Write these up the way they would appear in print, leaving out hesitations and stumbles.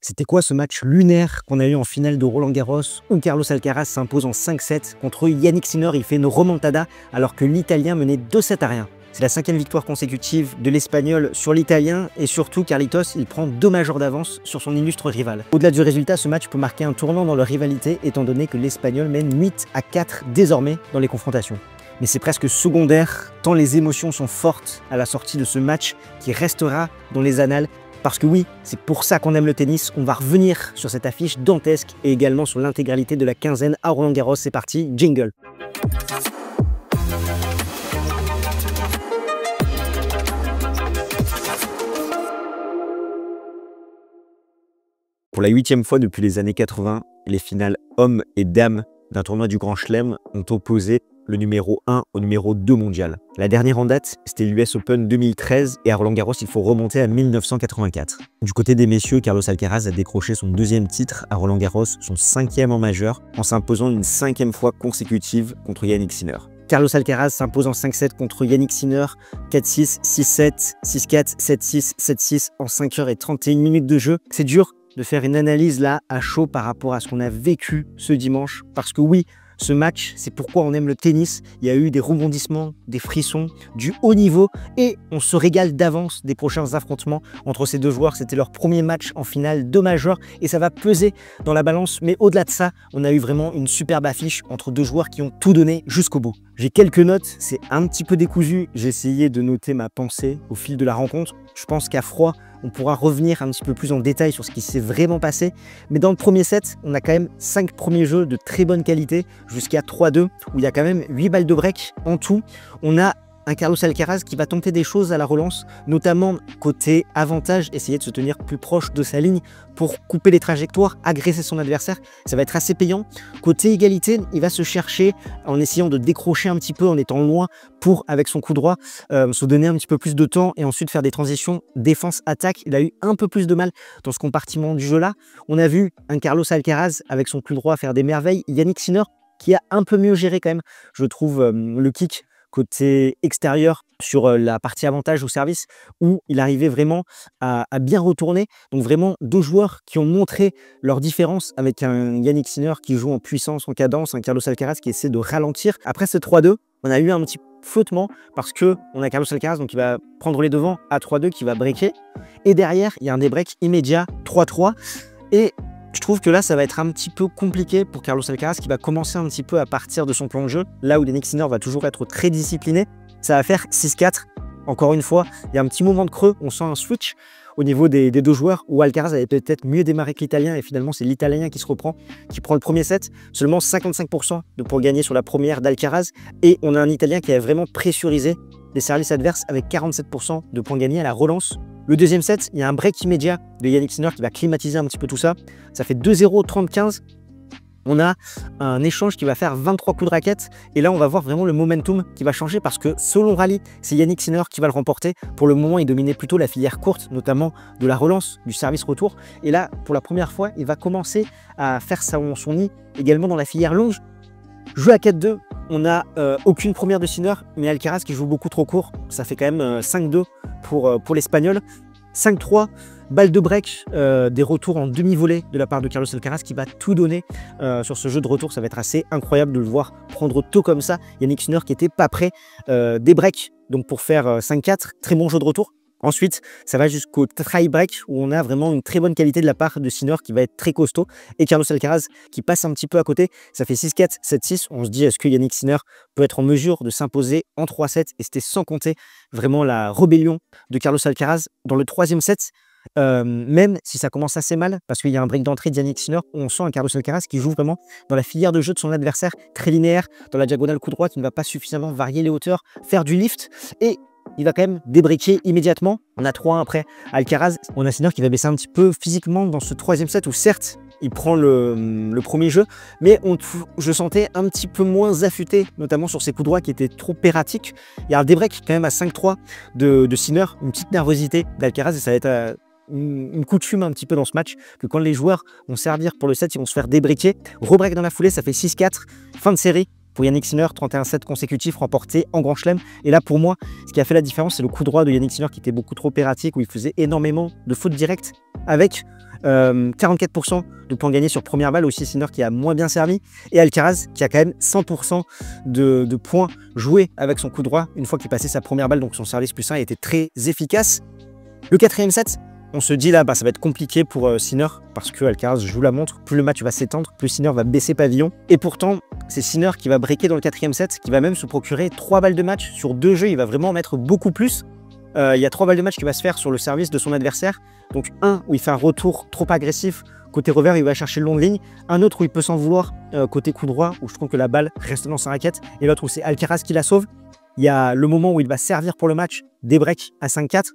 C'était quoi ce match lunaire qu'on a eu en finale de Roland-Garros où Carlos Alcaraz s'impose en 5-7 contre Yannick Sinner? Il fait une remontada alors que l'Italien menait 2-7-1. C'est la 5e victoire consécutive de l'Espagnol sur l'Italien et surtout Carlitos, il prend 2 majors d'avance sur son illustre rival. Au-delà du résultat, ce match peut marquer un tournant dans leur rivalité étant donné que l'Espagnol mène 8-4 désormais dans les confrontations. Mais c'est presque secondaire tant les émotions sont fortes à la sortie de ce match qui restera dans les annales. Parce que oui, c'est pour ça qu'on aime le tennis. On va revenir sur cette affiche dantesque et également sur l'intégralité de la quinzaine à Roland-Garros. C'est parti, jingle. Pour la 8e fois depuis les années 80, les finales hommes et dames d'un tournoi du Grand Chelem ont opposé le numéro 1 au numéro 2 mondial. La dernière en date, c'était l'US Open 2013 et à Roland-Garros, il faut remonter à 1984. Du côté des messieurs, Carlos Alcaraz a décroché son 2e titre à Roland-Garros, son 5e en majeur, en s'imposant une 5e fois consécutive contre Yannick Sinner. Carlos Alcaraz s'impose en 5-7 contre Yannick Sinner, 4-6, 6-7, 6-4, 7-6, 7-6 en 5h31 minutes de jeu. C'est dur de faire une analyse là à chaud par rapport à ce qu'on a vécu ce dimanche, parce que oui, ce match, c'est pourquoi on aime le tennis. Il y a eu des rebondissements, des frissons, du haut niveau et on se régale d'avance des prochains affrontements entre ces deux joueurs. C'était leur premier match en finale de majeur et ça va peser dans la balance. Mais au-delà de ça, on a eu vraiment une superbe affiche entre deux joueurs qui ont tout donné jusqu'au bout. J'ai quelques notes, c'est un petit peu décousu. J'ai essayé de noter ma pensée au fil de la rencontre. Je pense qu'à froid, on pourra revenir un petit peu plus en détail sur ce qui s'est vraiment passé. Mais dans le premier set, on a quand même 5 premiers jeux de très bonne qualité, jusqu'à 3-2, où il y a quand même 8 balles de break en tout. On a un Carlos Alcaraz qui va tenter des choses à la relance, notamment côté avantage, essayer de se tenir plus proche de sa ligne pour couper les trajectoires, agresser son adversaire. Ça va être assez payant. Côté égalité, il va se chercher en essayant de décrocher un petit peu, en étant loin pour, avec son coup droit, se donner un petit peu plus de temps et ensuite faire des transitions défense-attaque. Il a eu un peu plus de mal dans ce compartiment du jeu-là. On a vu un Carlos Alcaraz avec son coup droit faire des merveilles. Yannick Sinner qui a un peu mieux géré quand même, je trouve, le kick côté extérieur sur la partie avantage au service où il arrivait vraiment à bien retourner. Donc vraiment deux joueurs qui ont montré leur différence avec un Yannick Sinner qui joue en puissance, en cadence, un Carlos Alcaraz qui essaie de ralentir. Après ce 3-2, on a eu un petit flottement parce que on a Carlos Alcaraz donc qui va prendre les devants à 3-2 qui va breaker et derrière il y a un débreak immédiat 3-3 et je trouve que là, ça va être un petit peu compliqué pour Carlos Alcaraz qui va commencer un petit peu à partir de son plan de jeu. Là où Yannick Sinner va toujours être très discipliné, ça va faire 6-4. Encore une fois, il y a un petit moment de creux, on sent un switch au niveau des deux joueurs où Alcaraz avait peut-être mieux démarré que l'Italien et finalement c'est l'Italien qui se reprend, qui prend le premier set. Seulement 55% pour gagner sur la première d'Alcaraz et on a un Italien qui a vraiment pressurisé les services adverses avec 47% de points gagnés à la relance. Le deuxième set, il y a un break immédiat de Yannick Sinner qui va climatiser un petit peu tout ça. Ça fait 2-0, 30-15. On a un échange qui va faire 23 coups de raquette. Et là, on va voir vraiment le momentum qui va changer parce que selon Rally, c'est Yannick Sinner qui va le remporter. Pour le moment, il dominait plutôt la filière courte, notamment de la relance, du service retour. Et là, pour la première fois, il va commencer à faire son nid également dans la filière longe. Jeu à 4-2, on n'a aucune première de Sinner, mais Alcaraz qui joue beaucoup trop court. Ça fait quand même 5-2 pour l'Espagnol. 5-3, balle de break, des retours en demi-volée de la part de Carlos Alcaraz qui va tout donner sur ce jeu de retour. Ça va être assez incroyable de le voir prendre tôt comme ça. Yannick Sinner qui n'était pas prêt, des breaks donc pour faire 5-4, très bon jeu de retour. Ensuite, ça va jusqu'au try break où on a vraiment une très bonne qualité de la part de Sinner qui va être très costaud et Carlos Alcaraz qui passe un petit peu à côté. Ça fait 6-4, 7-6. On se dit est-ce que Yannick Sinner peut être en mesure de s'imposer en 3-7 et c'était sans compter vraiment la rébellion de Carlos Alcaraz dans le troisième set. Même si ça commence assez mal parce qu'il y a un break d'entrée de Yannick Sinner où on sent un Carlos Alcaraz qui joue vraiment dans la filière de jeu de son adversaire, très linéaire, dans la diagonale coup droit qui ne va pas suffisamment varier les hauteurs, faire du lift et il va quand même débriquer immédiatement. On a 3-1 après Alcaraz. On a Sinner qui va baisser un petit peu physiquement dans ce troisième set où certes, il prend le premier jeu, mais je sentais un petit peu moins affûté, notamment sur ses coups droits qui étaient trop erratiques. Il y a un débreak quand même à 5-3 de Sinner, une petite nervosité d'Alcaraz et ça va être une coutume un petit peu dans ce match que quand les joueurs vont servir pour le set, ils vont se faire débriquer. Rebreak dans la foulée, ça fait 6-4, fin de série. pour Jannik Sinner, 31 sets consécutifs remportés en Grand Chelem. Et là, pour moi, ce qui a fait la différence, c'est le coup droit de Jannik Sinner qui était beaucoup trop erratique, où il faisait énormément de fautes directes, avec 44% de points gagnés sur première balle, aussi Sinner qui a moins bien servi, et Alcaraz qui a quand même 100% de points joués avec son coup droit une fois qu'il passait sa première balle, donc son service +1 était très efficace. Le 4e set, on se dit là, ça va être compliqué pour Sinner parce que Alcaraz joue la montre. Plus le match va s'étendre, plus Sinner va baisser pavillon. Et pourtant, c'est Sinner qui va breaker dans le 4e set, qui va même se procurer 3 balles de match sur 2 jeux. Il va vraiment en mettre beaucoup plus. Il y a 3 balles de match qui va se faire sur le service de son adversaire. Donc un où il fait un retour trop agressif. Côté revers, il va chercher le long de ligne. Un autre où il peut s'en vouloir côté coup droit, où je trouve que la balle reste dans sa raquette. Et l'autre où c'est Alcaraz qui la sauve. Il y a le moment où il va servir pour le match, des breaks à 5-4,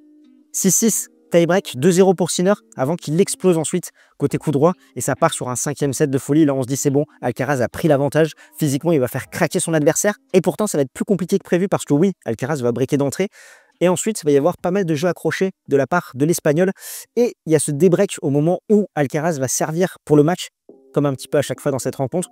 6-6. Tie-break, 2-0 pour Sinner avant qu'il explose ensuite côté coup droit et ça part sur un 5e set de folie. Là on se dit c'est bon, Alcaraz a pris l'avantage, physiquement il va faire craquer son adversaire et pourtant ça va être plus compliqué que prévu parce que oui, Alcaraz va breaker d'entrée et ensuite il va y avoir pas mal de jeux accrochés de la part de l'Espagnol et il y a ce débreak au moment où Alcaraz va servir pour le match comme un petit peu à chaque fois dans cette rencontre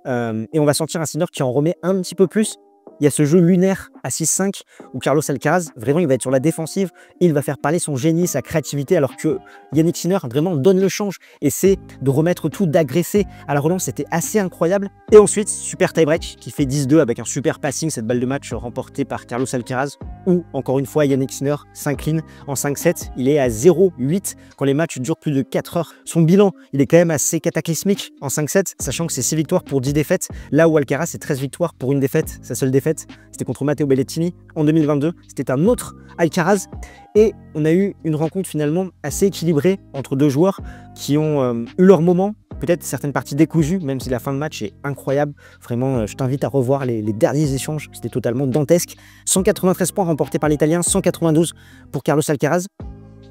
et on va sentir un Sinner qui en remet un petit peu plus. Il y a ce jeu lunaire à 6-5 où Carlos Alcaraz, vraiment, il va être sur la défensive. Il va faire parler son génie, sa créativité, alors que Jannik Sinner vraiment donne le change, essaie de remettre tout, d'agresser à la relance. C'était assez incroyable. Et ensuite, super tie-break qui fait 10-2 avec un super passing, cette balle de match remportée par Carlos Alcaraz, où, encore une fois, Jannik Sinner s'incline en 5-7. Il est à 0-8 quand les matchs durent plus de 4 heures. Son bilan, il est quand même assez cataclysmique en 5-7, sachant que c'est 6 victoires pour 10 défaites, là où Alcaraz, c'est 13 victoires pour une défaite, sa seule défaite. C'était contre Matteo Berrettini en 2022. C'était un autre Alcaraz. Et on a eu une rencontre finalement assez équilibrée entre deux joueurs qui ont eu leur moment. Peut-être certaines parties décousues, même si la fin de match est incroyable. Vraiment, je t'invite à revoir les derniers échanges. C'était totalement dantesque. 193 points remportés par l'Italien, 192 pour Carlos Alcaraz.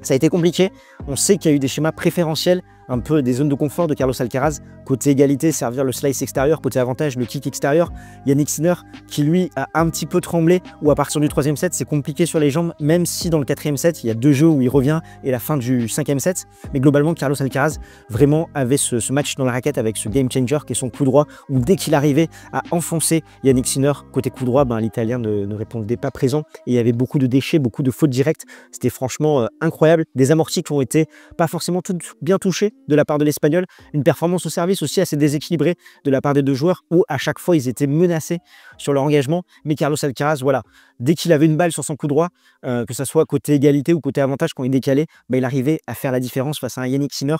Ça a été compliqué. On sait qu'il y a eu des schémas préférentiels, un peu des zones de confort de Carlos Alcaraz. Côté égalité, servir le slice extérieur. Côté avantage, le kick extérieur. Jannik Sinner qui, lui, a un petit peu tremblé. Ou à partir du 3e set, c'est compliqué sur les jambes. Même si dans le 4e set, il y a 2 jeux où il revient et la fin du 5e set. Mais globalement, Carlos Alcaraz vraiment avait ce match dans la raquette avec ce game changer qui est son coup droit. Où dès qu'il arrivait à enfoncer Jannik Sinner côté coup droit, l'Italien ne répondait pas présent. Et il y avait beaucoup de déchets, beaucoup de fautes directes. C'était franchement incroyable. Des amortis qui ont été pas forcément toutes bien touchés de la part de l'Espagnol. Une performance au service aussi assez déséquilibrée de la part des deux joueurs où à chaque fois ils étaient menacés sur leur engagement. Mais Carlos Alcaraz, voilà, dès qu'il avait une balle sur son coup droit, que ce soit côté égalité ou côté avantage quand il décalait, il arrivait à faire la différence face à un Jannik Sinner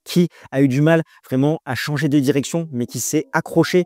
qui a eu du mal vraiment à changer de direction, mais qui s'est accroché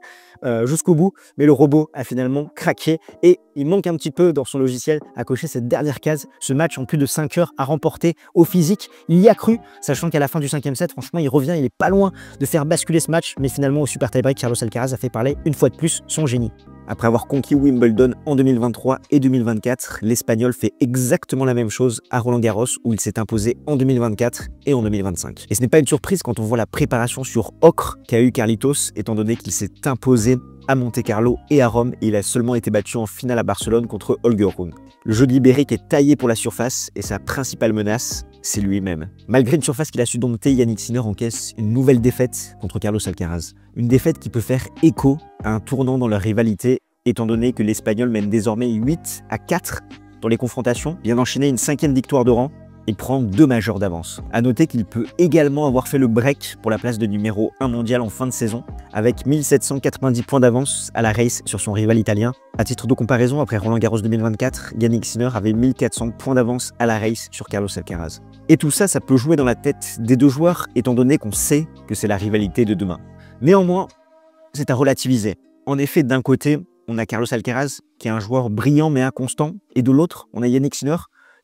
jusqu'au bout. Mais le robot a finalement craqué et il manque un petit peu dans son logiciel à cocher cette dernière case. Ce match en plus de 5 heures à remporter au physique, il y a cru, sachant qu'à la fin du 5e set, franchement, il revient, il est pas loin de faire basculer ce match, mais finalement au super tie-break, Carlos Alcaraz a fait parler une fois de plus son génie. Après avoir conquis Wimbledon en 2023 et 2024, l'Espagnol fait exactement la même chose à Roland-Garros où il s'est imposé en 2024 et en 2025. Et ce n'est pas une surprise quand on voit la préparation sur ocre qu'a eu Carlitos, étant donné qu'il s'est imposé à Monte-Carlo et à Rome et il a seulement été battu en finale à Barcelone contre Holger Rune. Le jeu de l'Ibérique est taillé pour la surface et sa principale menace, c'est lui-même. Malgré une surface qu'il a su dompter, Jannik Sinner encaisse une nouvelle défaite contre Carlos Alcaraz. Une défaite qui peut faire écho à un tournant dans leur rivalité, étant donné que l'Espagnol mène désormais 8-4 dans les confrontations, vient d'enchaîner une 5e victoire de rang et prend 2 majeurs d'avance. A noter qu'il peut également avoir fait le break pour la place de numéro 1 mondial en fin de saison, avec 1790 points d'avance à la race sur son rival italien. À titre de comparaison, après Roland-Garros 2024, Jannik Sinner avait 1400 points d'avance à la race sur Carlos Alcaraz. Et tout ça, ça peut jouer dans la tête des deux joueurs, étant donné qu'on sait que c'est la rivalité de demain. Néanmoins, c'est à relativiser. En effet, d'un côté, on a Carlos Alcaraz, qui est un joueur brillant mais inconstant, et de l'autre, on a Jannik Sinner,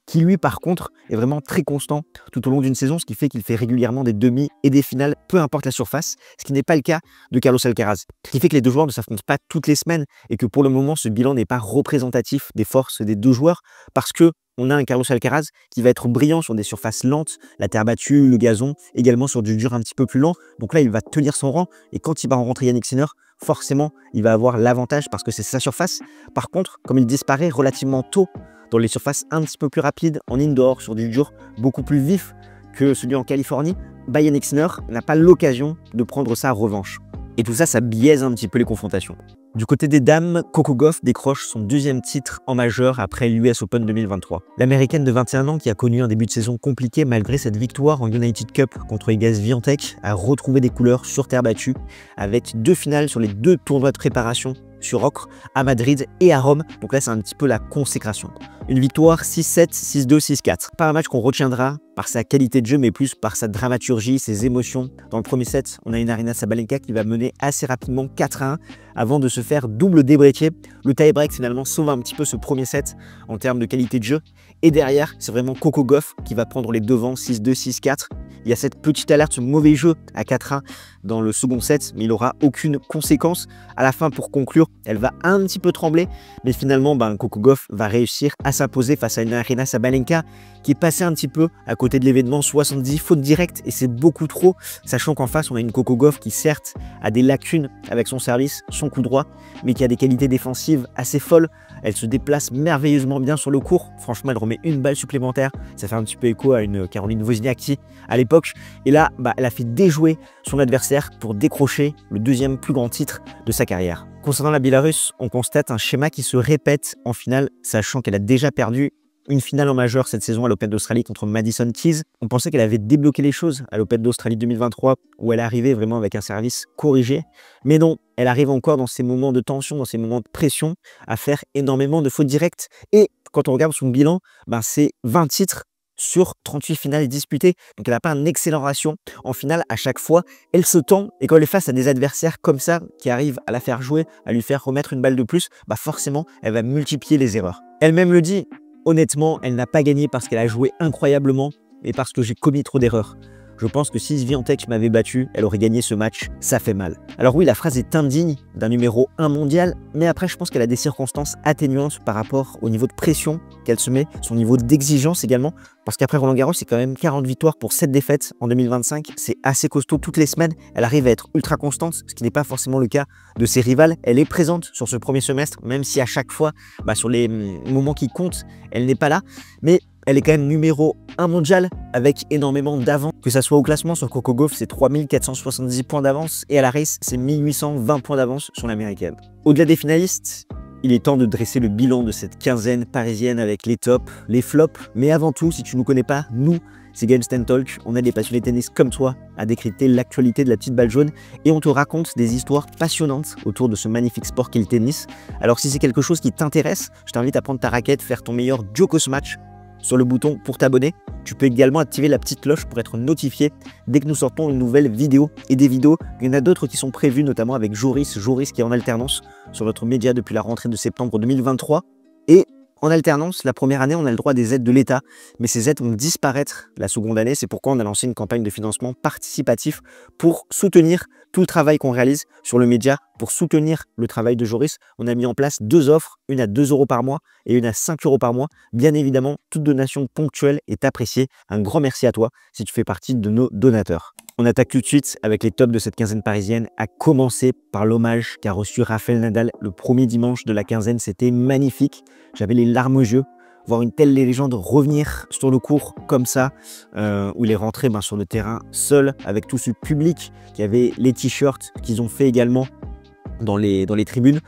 qui lui, par contre, est vraiment très constant tout au long d'une saison, ce qui fait qu'il fait régulièrement des demi et des finales, peu importe la surface, ce qui n'est pas le cas de Carlos Alcaraz. Ce qui fait que les deux joueurs ne s'affrontent pas toutes les semaines, et que pour le moment, ce bilan n'est pas représentatif des forces des deux joueurs, parce que on a un Carlos Alcaraz qui va être brillant sur des surfaces lentes, la terre battue, le gazon, également sur du dur un petit peu plus lent. Donc là, il va tenir son rang. Et quand il va rencontrer Jannik Sinner, forcément, il va avoir l'avantage parce que c'est sa surface. Par contre, comme il disparaît relativement tôt dans les surfaces un petit peu plus rapides, en indoor, sur du dur beaucoup plus vif que celui en Californie, Jannik Sinner n'a pas l'occasion de prendre sa revanche. Et tout ça, ça biaise un petit peu les confrontations. Du côté des dames, Coco Gauff décroche son deuxième titre en majeur après l'US Open 2023. L'américaine de 21 ans qui a connu un début de saison compliqué malgré cette victoire en United Cup contre Igaz Swiatek a retrouvé des couleurs sur terre battue avec 2 finales sur les 2 tournois de préparation sur ocre à Madrid et à Rome. Donc là, c'est un petit peu la consécration. Une victoire 6-7, 6-2, 6-4. Pas un match qu'on retiendra par sa qualité de jeu, mais plus par sa dramaturgie, ses émotions. Dans le premier set, on a une Aryna Sabalenka qui va mener assez rapidement 4-1 avant de se faire double débreaker. Le tie-break finalement sauve un petit peu ce premier set en termes de qualité de jeu. Et derrière, c'est vraiment Coco Gauff qui va prendre les devants 6-2, 6-4. Il y a cette petite alerte, ce mauvais jeu à 4-1 dans le second set, mais il n'aura aucune conséquence. À la fin, pour conclure, elle va un petit peu trembler, mais finalement, Coco Gauff va réussir à s'imposer face à une Aryna Sabalenka qui est passée un petit peu à côté de l'événement, 70 fautes directes, et c'est beaucoup trop, sachant qu'en face, on a une Coco Gauff qui certes a des lacunes avec son service, son coup droit, mais qui a des qualités défensives assez folles. Elle se déplace merveilleusement bien sur le court. Franchement, elle remet une balle supplémentaire. Ça fait un petit peu écho à une Caroline Wozniacki à l'époque. Et là, elle a fait déjouer son adversaire pour décrocher le deuxième plus grand titre de sa carrière. Concernant la Biélorusse, on constate un schéma qui se répète en finale, sachant qu'elle a déjà perdu une finale en majeur cette saison à l'Open d'Australie contre Madison Keys. On pensait qu'elle avait débloqué les choses à l'Open d'Australie 2023 où elle arrivait vraiment avec un service corrigé. Mais non, elle arrive encore dans ces moments de tension, dans ces moments de pression à faire énormément de fautes directes. Et quand on regarde son bilan, c'est 20 titres sur 38 finales disputées. Donc elle n'a pas un excellent ratio. En finale, à chaque fois, elle se tend et quand elle est face à des adversaires comme ça qui arrivent à la faire jouer, à lui faire remettre une balle de plus, forcément, elle va multiplier les erreurs. Elle-même le dit. Honnêtement, elle n'a pas gagné parce qu'elle a joué incroyablement, mais parce que j'ai commis trop d'erreurs. Je pense que si Swiatek m'avait battu, elle aurait gagné ce match, ça fait mal. Alors oui, la phrase est indigne d'un numéro 1 mondial, mais après je pense qu'elle a des circonstances atténuantes par rapport au niveau de pression qu'elle se met, son niveau d'exigence également, parce qu'après Roland Garros, c'est quand même 40 victoires pour 7 défaites en 2025, c'est assez costaud toutes les semaines, elle arrive à être ultra constante, ce qui n'est pas forcément le cas de ses rivales. Elle est présente sur ce premier semestre, même si à chaque fois, sur les moments qui comptent, elle n'est pas là, mais elle est quand même numéro 1 mondial avec énormément d'avance. Que ça soit au classement sur Coco Gauff, c'est 3470 points d'avance et à la race, c'est 1820 points d'avance sur l'américaine. Au-delà des finalistes, il est temps de dresser le bilan de cette quinzaine parisienne avec les tops, les flops. Mais avant tout, si tu ne nous connais pas, nous, c'est Games Talk. On a des passionnés de tennis comme toi à décrypter l'actualité de la petite balle jaune et on te raconte des histoires passionnantes autour de ce magnifique sport qu'est le tennis. Alors si c'est quelque chose qui t'intéresse, je t'invite à prendre ta raquette, faire ton meilleur Djokovic match sur le bouton pour t'abonner. Tu peux également activer la petite cloche pour être notifié dès que nous sortons une nouvelle vidéo et des vidéos. Il y en a d'autres qui sont prévues, notamment avec Joris qui est en alternance sur notre média depuis la rentrée de septembre 2023. Et en alternance, la première année, on a le droit des aides de l'État, mais ces aides vont disparaître la seconde année. C'est pourquoi on a lancé une campagne de financement participatif pour soutenir tout le travail qu'on réalise sur le média, pour soutenir le travail de Joris. On a mis en place 2 offres, une à 2 € par mois et une à 5 € par mois. Bien évidemment, toute donation ponctuelle est appréciée. Un grand merci à toi si tu fais partie de nos donateurs. On attaque tout de suite avec les tops de cette quinzaine parisienne, à commencer par l'hommage qu'a reçu Rafael Nadal le premier dimanche de la quinzaine. C'était magnifique, j'avais les larmes aux yeux. Voir une telle légende revenir sur le court comme ça, où il est rentré sur le terrain seul avec tout ce public qui avait les t-shirts qu'ils ont fait également dans les tribunes.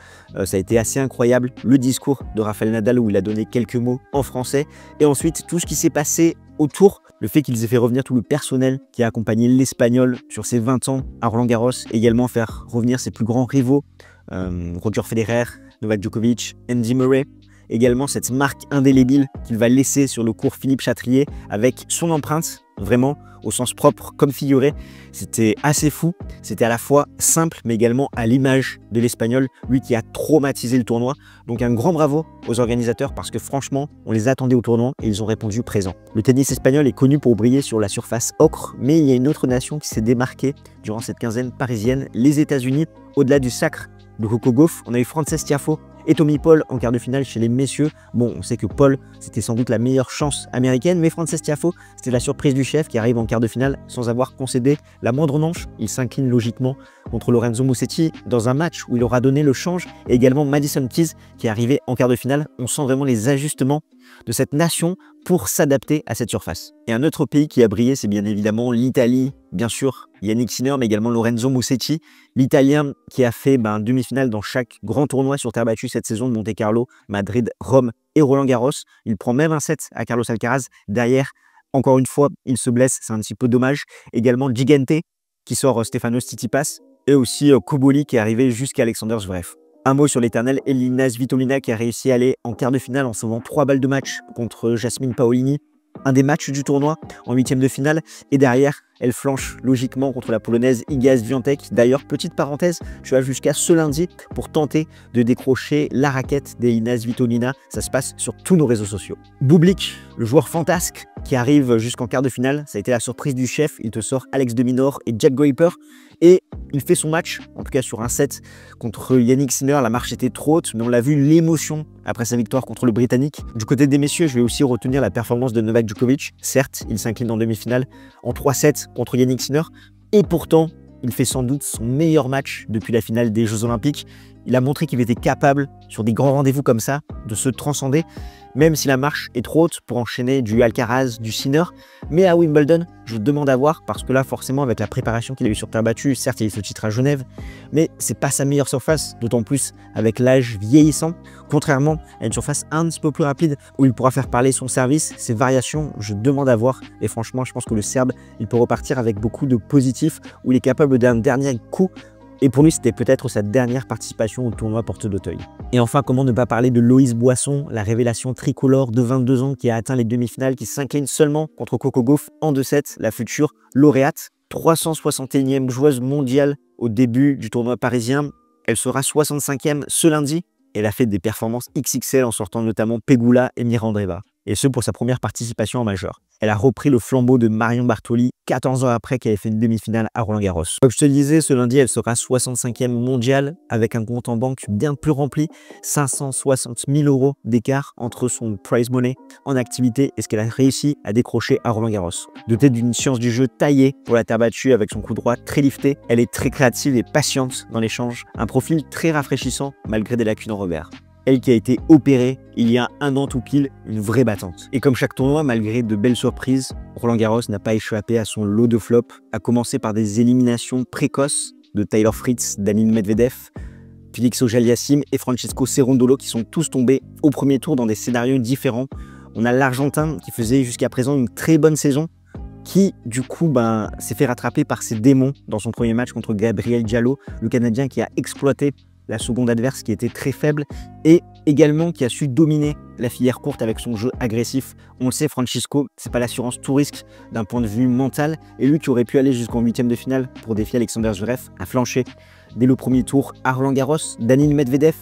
Ça a été assez incroyable, le discours de Rafael Nadal où il a donné quelques mots en français et ensuite tout ce qui s'est passé autour, le fait qu'ils aient fait revenir tout le personnel qui a accompagné l'Espagnol sur ses 20 ans à Roland Garros, également faire revenir ses plus grands rivaux, Roger Federer, Novak Djokovic, Andy Murray. Également cette marque indélébile qu'il va laisser sur le court Philippe Chatrier avec son empreinte, vraiment au sens propre comme figuré. C'était assez fou, c'était à la fois simple mais également à l'image de l'Espagnol, lui qui a traumatisé le tournoi. Donc un grand bravo aux organisateurs parce que franchement, on les attendait au tournoi et ils ont répondu présent. Le tennis espagnol est connu pour briller sur la surface ocre, mais il y a une autre nation qui s'est démarquée durant cette quinzaine parisienne, les États-Unis. Au-delà du sacre de Coco Gauff, on a eu Frances Tiafoe et Tommy Paul en quart de finale chez les messieurs. Bon, on sait que Paul, c'était sans doute la meilleure chance américaine, mais Frances Tiafoe, c'était la surprise du chef qui arrive en quart de finale sans avoir concédé la moindre manche. Il s'incline logiquement contre Lorenzo Musetti dans un match où il aura donné le change, et également Madison Keys qui est arrivé en quart de finale. On sent vraiment les ajustements de cette nation pour s'adapter à cette surface. Et un autre pays qui a brillé, c'est bien évidemment l'Italie. Bien sûr, Yannick Sinner, mais également Lorenzo Musetti, l'Italien qui a fait demi-finale dans chaque grand tournoi sur terre battue cette saison de Monte-Carlo, Madrid, Rome et Roland-Garros. Il prend même un set à Carlos Alcaraz. Derrière, encore une fois, il se blesse, c'est un petit peu dommage. Également Gigante qui sort Stefanos Tsitsipas et aussi Koboli qui est arrivé jusqu'à Alexander Zverev. Un mot sur l'éternel Elina Svitolina qui a réussi à aller en quart de finale en sauvant 3 balles de match contre Jasmine Paolini. Un des matchs du tournoi en 8e de finale. Et derrière, elle flanche logiquement contre la polonaise Iga Świątek. D'ailleurs, petite parenthèse, tu as jusqu'à ce lundi pour tenter de décrocher la raquette d'Elina Svitolina. Ça se passe sur tous nos réseaux sociaux. Bublik, le joueur fantasque qui arrive jusqu'en quart de finale. Ça a été la surprise du chef. Il te sort Alex de Minaur et Jack Draper. Et il fait son match, en tout cas sur un set contre Yannick Sinner. La marche était trop haute, mais on l'a vu, l'émotion après sa victoire contre le Britannique. Du côté des messieurs, je vais aussi retenir la performance de Novak Djokovic. Certes, il s'incline en demi-finale en 3-7 contre Yannick Sinner. Et pourtant, il fait sans doute son meilleur match depuis la finale des Jeux Olympiques. Il a montré qu'il était capable, sur des grands rendez-vous comme ça, de se transcender, même si la marche est trop haute pour enchaîner du Alcaraz, du Sinner. Mais à Wimbledon, je demande à voir, parce que là, forcément, avec la préparation qu'il a eu sur terre battue, certes, il a eu ce titre à Genève, mais c'est pas sa meilleure surface, d'autant plus avec l'âge vieillissant, contrairement à une surface un petit peu plus rapide, où il pourra faire parler son service, ses variations, je demande à voir. Et franchement, je pense que le Serbe, il peut repartir avec beaucoup de positifs, où il est capable d'un dernier coup. Et pour lui, c'était peut-être sa dernière participation au tournoi Porte d'Auteuil. Et enfin, comment ne pas parler de Loïs Boisson, la révélation tricolore de 22 ans qui a atteint les demi-finales, qui s'incline seulement contre Coco Gauff en 2-7, la future lauréate. 361e joueuse mondiale au début du tournoi parisien. Elle sera 65e ce lundi. Elle a fait des performances XXL en sortant notamment Pegula et Mirandreva. Et ce pour sa première participation en majeur. Elle a repris le flambeau de Marion Bartoli 14 ans après qu'elle ait fait une demi-finale à Roland-Garros. Comme je te le disais, ce lundi, elle sera 65e mondiale avec un compte en banque bien plus rempli. 560 000 € d'écart entre son prize money en activité et ce qu'elle a réussi à décrocher à Roland-Garros. Dotée d'une science du jeu taillée pour la terre battue avec son coup droit très lifté, elle est très créative et patiente dans l'échange. Un profil très rafraîchissant malgré des lacunes en revers. Elle qui a été opérée il y a un an tout pile, une vraie battante. Et comme chaque tournoi, malgré de belles surprises, Roland-Garros n'a pas échappé à son lot de flops, à commencer par des éliminations précoces de Taylor Fritz, Daniil Medvedev, Félix Auger-Aliassime et Francesco Cerundolo qui sont tous tombés au premier tour dans des scénarios différents. On a l'Argentin qui faisait jusqu'à présent une très bonne saison, qui du coup s'est fait rattraper par ses démons dans son premier match contre Gabriel Diallo, le Canadien qui a exploité la seconde adverse qui était très faible et également qui a su dominer la filière courte avec son jeu agressif. On le sait, Francisco, c'est pas l'assurance tout risque d'un point de vue mental et lui qui aurait pu aller jusqu'en 8e de finale pour défier Alexander Zverev a flanché dès le premier tour à Roland-Garros. Daniil Medvedev,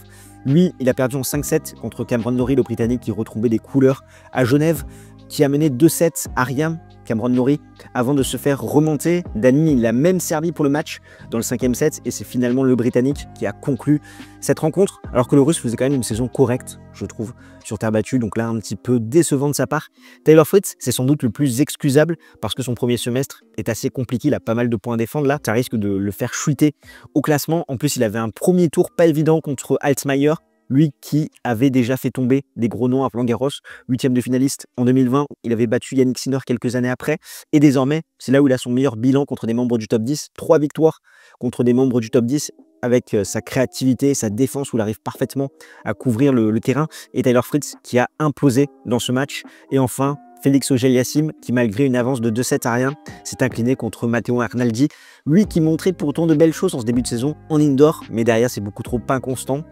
lui, il a perdu en 5-7 contre Cameron Norrie, le Britannique qui retrouvait des couleurs à Genève, qui a mené 2-7 à rien, Cameron Norrie, avant de se faire remonter. Dani, il a même servi pour le match dans le 5e set et c'est finalement le Britannique qui a conclu cette rencontre, alors que le Russe faisait quand même une saison correcte, je trouve, sur terre battue, donc là un petit peu décevant de sa part. Taylor Fritz, c'est sans doute le plus excusable parce que son premier semestre est assez compliqué, il a pas mal de points à défendre là, ça risque de le faire chuter au classement. En plus, il avait un premier tour pas évident contre Altmaier, lui qui avait déjà fait tomber des gros noms à Roland-Garros, 8e de finaliste en 2020, il avait battu Yannick Sinner quelques années après, et désormais, c'est là où il a son meilleur bilan contre des membres du top 10, 3 victoires contre des membres du top 10, avec sa créativité, sa défense, où il arrive parfaitement à couvrir le terrain, et Taylor Fritz qui a implosé dans ce match, et enfin, Félix Auger-Aliassime, qui malgré une avance de 2-7 à rien, s'est incliné contre Matteo Arnaldi, lui qui montrait pourtant de belles choses en ce début de saison en indoor, mais derrière c'est beaucoup trop inconstant,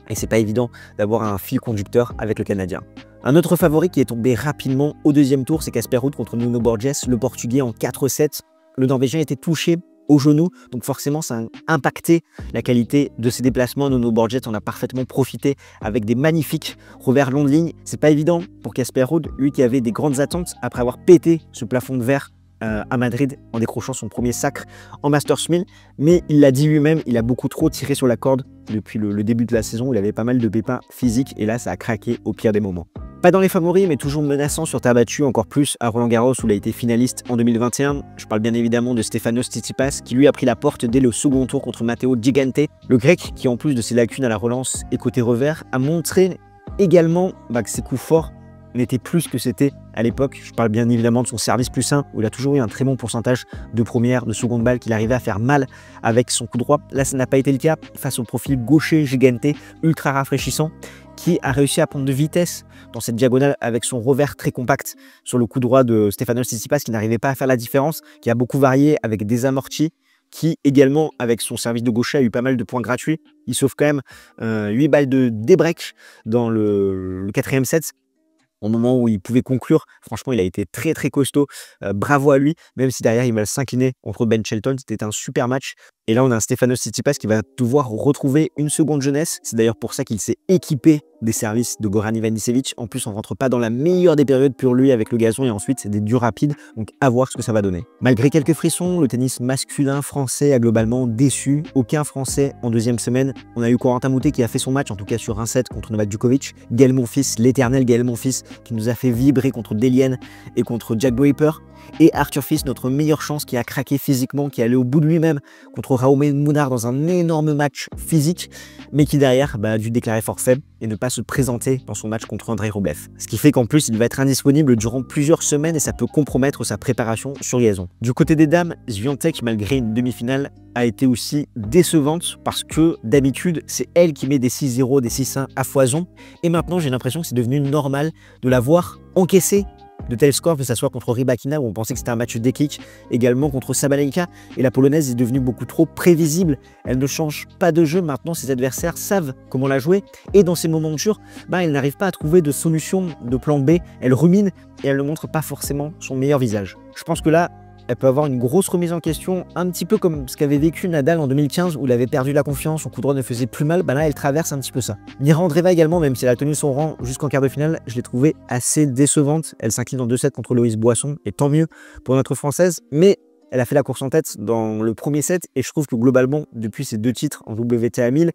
et c'est pas évident d'avoir un fil conducteur avec le Canadien. Un autre favori qui est tombé rapidement au deuxième tour, c'est Casper Ruud contre Nuno Borges, le Portugais en 4-7. Le Norvégien était touché au genou, donc forcément ça a impacté la qualité de ses déplacements. Nuno Borges en a parfaitement profité avec des magnifiques revers long de ligne. C'est pas évident pour Casper Ruud, lui qui avait des grandes attentes après avoir pété ce plafond de verre à Madrid en décrochant son premier sacre en Masters 1000, mais il l'a dit lui-même, il a beaucoup trop tiré sur la corde depuis le début de la saison, il avait pas mal de pépins physiques et là ça a craqué au pire des moments. Pas dans les favoris, mais toujours menaçant sur terre battue, encore plus à Roland-Garros où il a été finaliste en 2021. Je parle bien évidemment de Stefanos Tsitsipas qui lui a pris la porte dès le second tour contre Matteo Gigante. Le Grec qui en plus de ses lacunes à la relance et côté revers a montré également que ses coups forts n'était plus ce que c'était à l'époque. Je parle bien évidemment de son service plus 1, où il a toujours eu un très bon pourcentage de première, de seconde balle, qu'il arrivait à faire mal avec son coup droit. Là, ça n'a pas été le cas face au profil gaucher giganté, ultra rafraîchissant, qui a réussi à prendre de vitesse dans cette diagonale avec son revers très compact sur le coup droit de Stefanos Tsitsipas, qui n'arrivait pas à faire la différence, qui a beaucoup varié avec des amortis, qui également, avec son service de gaucher, a eu pas mal de points gratuits. Il sauve quand même 8 balles de débreak dans le 4e set, au moment où il pouvait conclure. Franchement, il a été très très costaud. Bravo à lui, même si derrière il va s'incliner contre Ben Shelton. C'était un super match. Et là, on a un Stefanos Tsitsipas qui va devoir retrouver une seconde jeunesse. C'est d'ailleurs pour ça qu'il s'est équipé des services de Goran Ivanisevic. En plus, on ne rentre pas dans la meilleure des périodes pour lui avec le gazon. Et ensuite, c'est des duels rapides. Donc, à voir ce que ça va donner. Malgré quelques frissons, le tennis masculin français a globalement déçu. Aucun Français en deuxième semaine. On a eu Corentin Moutet qui a fait son match, en tout cas sur un set contre Novak Djokovic. Gaël Monfils, l'éternel Gaël Monfils, qui nous a fait vibrer contre Delian et contre Jack Draper. Et Arthur Fils, notre meilleure chance, qui a craqué physiquement, qui est allé au bout de lui-même contre Raume Mounard dans un énorme match physique, mais qui derrière a dû déclarer forfait et ne pas se présenter dans son match contre Andrei Rublev. Ce qui fait qu'en plus, il va être indisponible durant plusieurs semaines et ça peut compromettre sa préparation sur gazon. Du côté des dames, Swiatek, malgré une demi-finale, a été aussi décevante parce que d'habitude, c'est elle qui met des 6-0, des 6-1 à foison. Et maintenant, j'ai l'impression que c'est devenu normal de la voir encaisser de tels scores, que ce soit contre Rybakina où on pensait que c'était un match déclic, également contre Sabalenka, et la polonaise est devenue beaucoup trop prévisible. Elle ne change pas de jeu. Maintenant, ses adversaires savent comment la jouer, et dans ces moments de dur, elle n'arrive pas à trouver de solution, de plan B. Elle rumine et elle ne montre pas forcément son meilleur visage. Je pense que là, elle peut avoir une grosse remise en question, un petit peu comme ce qu'avait vécu Nadal en 2015 où il avait perdu la confiance, son coup droit ne faisait plus mal. Là, elle traverse un petit peu ça. Mira Andreeva également, même si elle a tenu son rang jusqu'en quart de finale, je l'ai trouvée assez décevante. Elle s'incline en 2-7 contre Loïse Boisson, et tant mieux pour notre Française, mais elle a fait la course en tête dans le premier set et je trouve que globalement, depuis ses 2 titres en WTA 1000,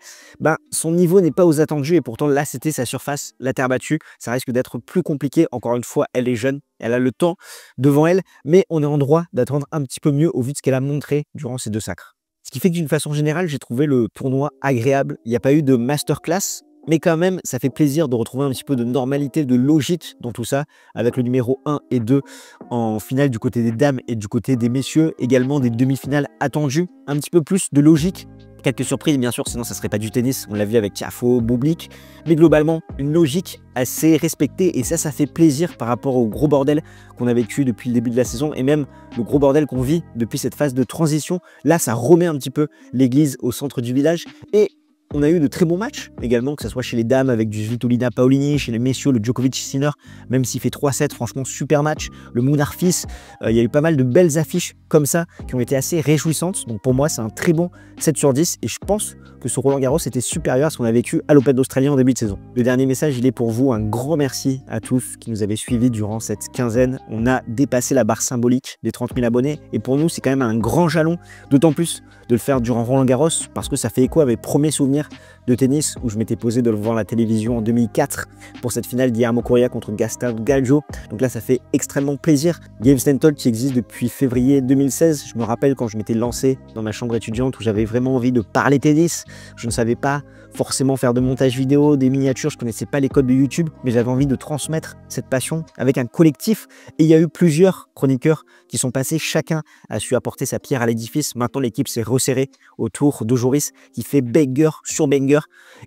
son niveau n'est pas aux attendus et pourtant là, c'était sa surface, la terre battue. Ça risque d'être plus compliqué. Encore une fois, elle est jeune, elle a le temps devant elle, mais on est en droit d'attendre un petit peu mieux au vu de ce qu'elle a montré durant ces 2 sacres. Ce qui fait que d'une façon générale, j'ai trouvé le tournoi agréable. Il n'y a pas eu de masterclass, mais quand même, ça fait plaisir de retrouver un petit peu de normalité, de logique dans tout ça, avec le numéro 1 et 2 en finale du côté des dames et du côté des messieurs, également des demi-finales attendues, un petit peu plus de logique. Quelques surprises, bien sûr, sinon ça serait pas du tennis, on l'a vu avec Tiafoe, Bublik, mais globalement, une logique assez respectée, et ça fait plaisir par rapport au gros bordel qu'on a vécu depuis le début de la saison, et même le gros bordel qu'on vit depuis cette phase de transition. Là, ça remet un petit peu l'église au centre du village, et on a eu de très bons matchs également, que ce soit chez les dames avec du Svitolina Paolini, chez les messieurs, le Djokovic-Sinner, même s'il fait 3-7, franchement super match. Le Mounard-Fils, il y a eu pas mal de belles affiches comme ça qui ont été assez réjouissantes. Donc pour moi, c'est un très bon 7 sur 10 et je pense que ce Roland Garros était supérieur à ce qu'on a vécu à l'Open d'Australie en début de saison. Le dernier message, il est pour vous. Un grand merci à tous qui nous avaient suivis durant cette quinzaine. On a dépassé la barre symbolique des 30 000 abonnés et pour nous, c'est quand même un grand jalon, d'autant plus de le faire durant Roland Garros parce que ça fait écho à mes premiers souvenirs de tennis où je m'étais posé devant la télévision en 2004 pour cette finale d'Guillermo Coria contre Gaston Galgio. Donc là, ça fait extrêmement plaisir. Games Talk qui existe depuis février 2016. Je me rappelle quand je m'étais lancé dans ma chambre étudiante où j'avais vraiment envie de parler tennis. Je ne savais pas forcément faire de montage vidéo, des miniatures, je connaissais pas les codes de YouTube, mais j'avais envie de transmettre cette passion avec un collectif. Et il y a eu plusieurs chroniqueurs qui sont passés, chacun a su apporter sa pierre à l'édifice. Maintenant, l'équipe s'est resserrée autour de Joris qui fait banger sur banger.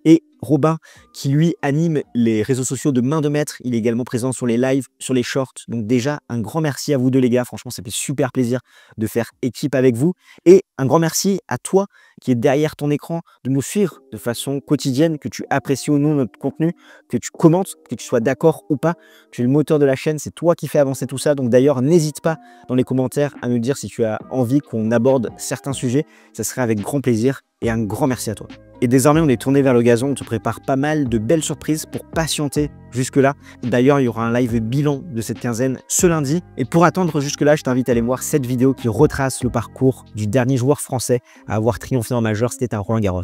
Et Robin qui lui anime les réseaux sociaux de main de maître. Il est également présent sur les lives, sur les shorts. Donc déjà, un grand merci à vous deux les gars. Franchement, ça fait super plaisir de faire équipe avec vous. Et un grand merci à toi qui est derrière ton écran de nous suivre de façon quotidienne, que tu apprécies ou non notre contenu, que tu commentes, que tu sois d'accord ou pas. Tu es le moteur de la chaîne, c'est toi qui fais avancer tout ça. Donc d'ailleurs, n'hésite pas dans les commentaires à nous dire si tu as envie qu'on aborde certains sujets. Ça serait avec grand plaisir et un grand merci à toi. Et désormais, on est tourné vers le gazon, on te prépare pas mal de belles surprises pour patienter jusque-là. D'ailleurs, il y aura un live bilan de cette quinzaine ce lundi. Et pour attendre jusque-là, je t'invite à aller voir cette vidéo qui retrace le parcours du dernier joueur français à avoir triomphé en majeur, c'était à Roland Garros.